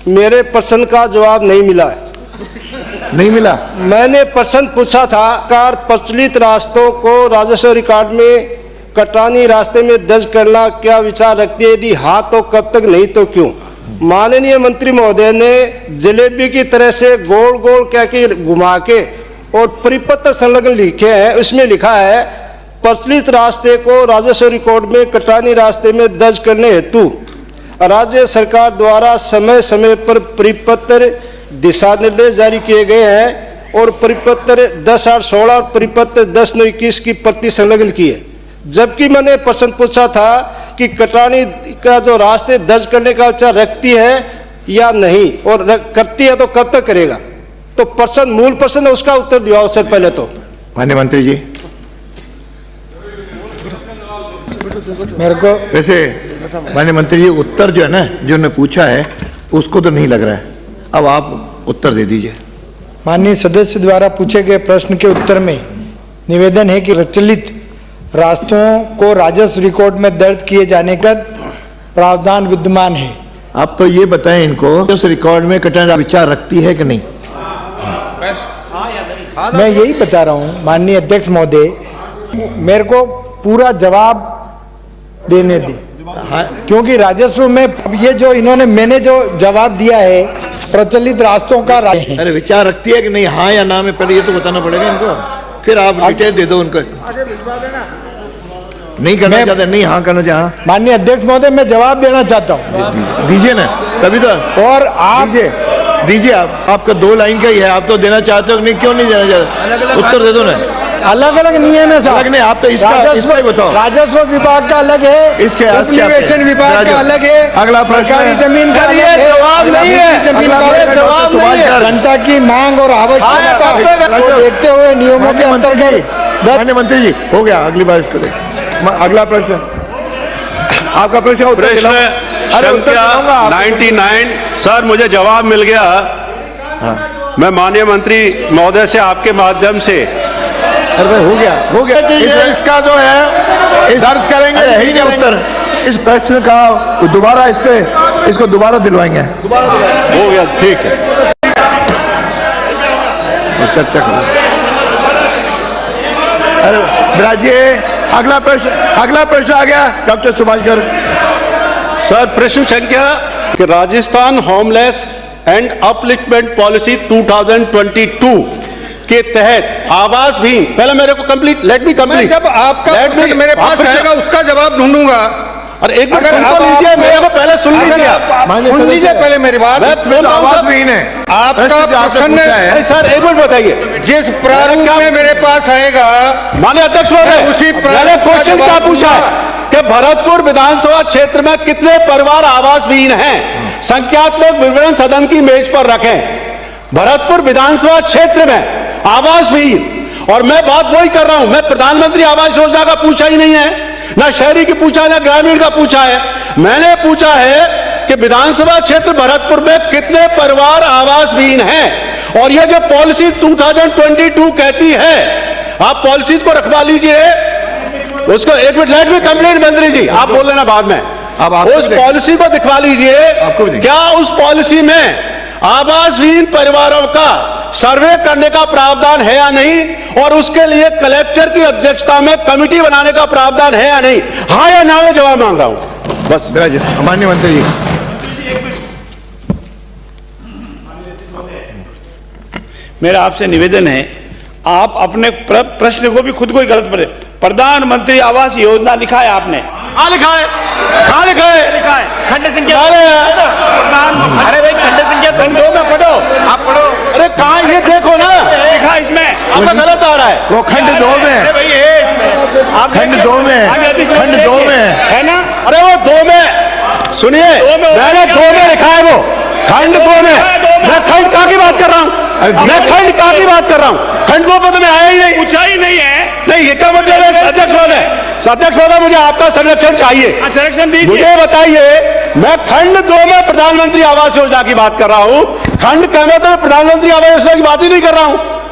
मेरे प्रश्न का जवाब नहीं मिला है। नहीं मिला। मैंने प्रश्न पूछा था कार प्रचलित रास्तों को राजस्व रिकॉर्ड में कटानी रास्ते में दर्ज करना क्या विचार रखती है? यदि हाँ तो कब तक, नहीं तो क्यों? माननीय मंत्री महोदय ने जलेबी की तरह से गोल गोल क्या कि घुमा के और परिपत्र संलग्न लिखे हैं, उसमें लिखा है प्रचलित रास्ते को राजस्व रिकॉर्ड में कटानी रास्ते में दर्ज करने हेतु राज्य सरकार द्वारा समय समय पर परिपत्र दिशा निर्देश जारी किए गए हैं और परिपत्र 10/8/16 और परिपत्र 10/9/21 की प्रति संलग्न की है। जबकि मैंने प्रश्न पूछा था कि कटानी का जो रास्ते दर्ज करने का विचार रखती है या नहीं, और करती है तो कब तक करेगा? तो प्रश्न, मूल प्रश्न है, उसका उत्तर दिया सर पहले तो। माननीय मंत्री जी, मेरे को वैसे माननीय मंत्री जी उत्तर जो है ना, जो उन्होंने पूछा है उसको तो नहीं लग रहा है। अब आप उत्तर दे दीजिए। माननीय सदस्य द्वारा पूछे गए प्रश्न के उत्तर में निवेदन है कि प्रचलित रास्तों को राजस्व रिकॉर्ड में दर्ज किए जाने का प्रावधान विद्यमान है। आप तो ये बताएं इनको, उस रिकॉर्ड में कटानी विचार रखती है कि नहीं? मैं यही बता रहा हूँ माननीय अध्यक्ष महोदय, मेरे को पूरा जवाब देने दे। क्योंकि राजस्व में ये जो मैंने जो जवाब दिया है प्रचलित रास्तों का अरे विचार रखती है कि नहीं, हाँ या ना में पहले ये तो बताना पड़ेगा इनको, फिर आप डिटेल दे दो उनको। नहीं करना चाहते, नहीं हाँ करना चाहते। माननीय अध्यक्ष महोदय, मैं जवाब देना चाहता हूँ। दीजिए ना, तभी तो। और आप दीजिए आप, आपका 2 लाइन का ही है, आप तो देना चाहते हो नहीं? क्यों नहीं देना चाहते? उत्तर दे दो ना। अलग अलग नियम है अलग नहीं, आप तो इसका ही बताओ। राजस्व विभाग का अलग है, इसके निवेशन विभाग का अलग है, अगला सरकारी जमीन का जवाब नहीं है, जवाब नहीं है। जनता की मांग और आवश्यकता को देखते हुए नियमों के अंतर्गत। माननीय मंत्री जी, हो गया, अगली बार इसको देख। अगला प्रश्न, आपका प्रश्न संख्या 99। सर मुझे जवाब मिल गया। मैं माननीय मंत्री महोदय से आपके माध्यम से, अरे भाई हो गया इसका जो है दर्ज करेंगे, ही नहीं उत्तर इस प्रश्न का दोबारा इसको दोबारा दिलवाएंगे। हो गया, ठीक है। चर्चा करो। अरे बिराजिए, अगला प्रश्न आ गया डॉक्टर सुभाष गर्ग। सर प्रश्न संख्या कि Rajasthan homeless and upliftment policy 2022 के तहत आवास भी, पहले मेरे को कंप्लीट, लेट मी कंप्लीट। जब आपका प्रश्न मेरे पास आएगा उसका जवाब ढूंढूगा। अरे एक मिनट सुन तो लीजिए, मेरे को पहले सुन लीजिए। सुन लीजिए पहले मेरी बात। आवास भी है आपका प्रश्न है सर, एक मिनट बताइए। जिस प्रारूप में मेरे पास आएगा माननीय अध्यक्ष महोदय, उसी मैंने क्वेश्चन क्या पूछा है कि भरतपुर विधानसभा क्षेत्र में कितने परिवार आवास विहीन हैं? संख्यात्मक विवरण सदन की मेज पर रखें। भरतपुर विधानसभा क्षेत्र में आवास विहीन, और मैं बात वही कर रहा हूं। मैं प्रधानमंत्री आवास योजना का पूछा ही नहीं है, ना शहरी की पूछा है, ना ग्रामीण का पूछा है। मैंने पूछा है कि विधानसभा क्षेत्र भरतपुर में कितने परिवार आवास विहीन हैं। और यह जो पॉलिसी 2022 कहती है, आप पॉलिसीज को रखवा लीजिए उसको। एक मिनट, लेट मी कंप्लीट मंत्री जी, आप बोल लेना बाद में। उस पॉलिसी को दिखवा लीजिए, क्या उस पॉलिसी में आवास विहीन परिवारों का सर्वे करने का प्रावधान है या नहीं, और उसके लिए कलेक्टर की अध्यक्षता में कमेटी बनाने का प्रावधान है या नहीं? हाँ या ना में जवाब मांग रहा हूं बस। माननीय मंत्री जी, मेरा आपसे निवेदन है, आप अपने प्रश्न को भी खुद को ही गलत पढ़े। प्रधानमंत्री आवास योजना लिखा है आपने? हाँ लिखा है, हाँ लिखा है, लिखा है। खंड संख्या, अरे भाई खंड संख्या खंड 2 में पढ़ो, आप पढ़ो। अरे कहाँ ये देखो ना, लिखा है इसमें, आपका गलत आ रहा है। वो खंड 2 में, खंड 2 में, खंड 2 में है ना। अरे वो 2 में, सुनिए, मैंने 2 में लिखा है, वो खंड 2 में। मैं खंड का की बात कर रहा हूँ, मैं खंड का की बात कर रहा हूँ। खंड 2 पर तो मैं आया ही नहीं, पूछा ही नहीं है। नहीं, ये क्या मतलब है? अध्यक्ष महोदय, मुझे आपका संरक्षण चाहिए। संरक्षण दीजिए। मुझे बताइए, मैं खंड 2 में प्रधानमंत्री आवास योजना की बात कर रहा हूँ, खंड क में तो मैं प्रधानमंत्री आवास योजना की बात ही नहीं कर रहा हूँ।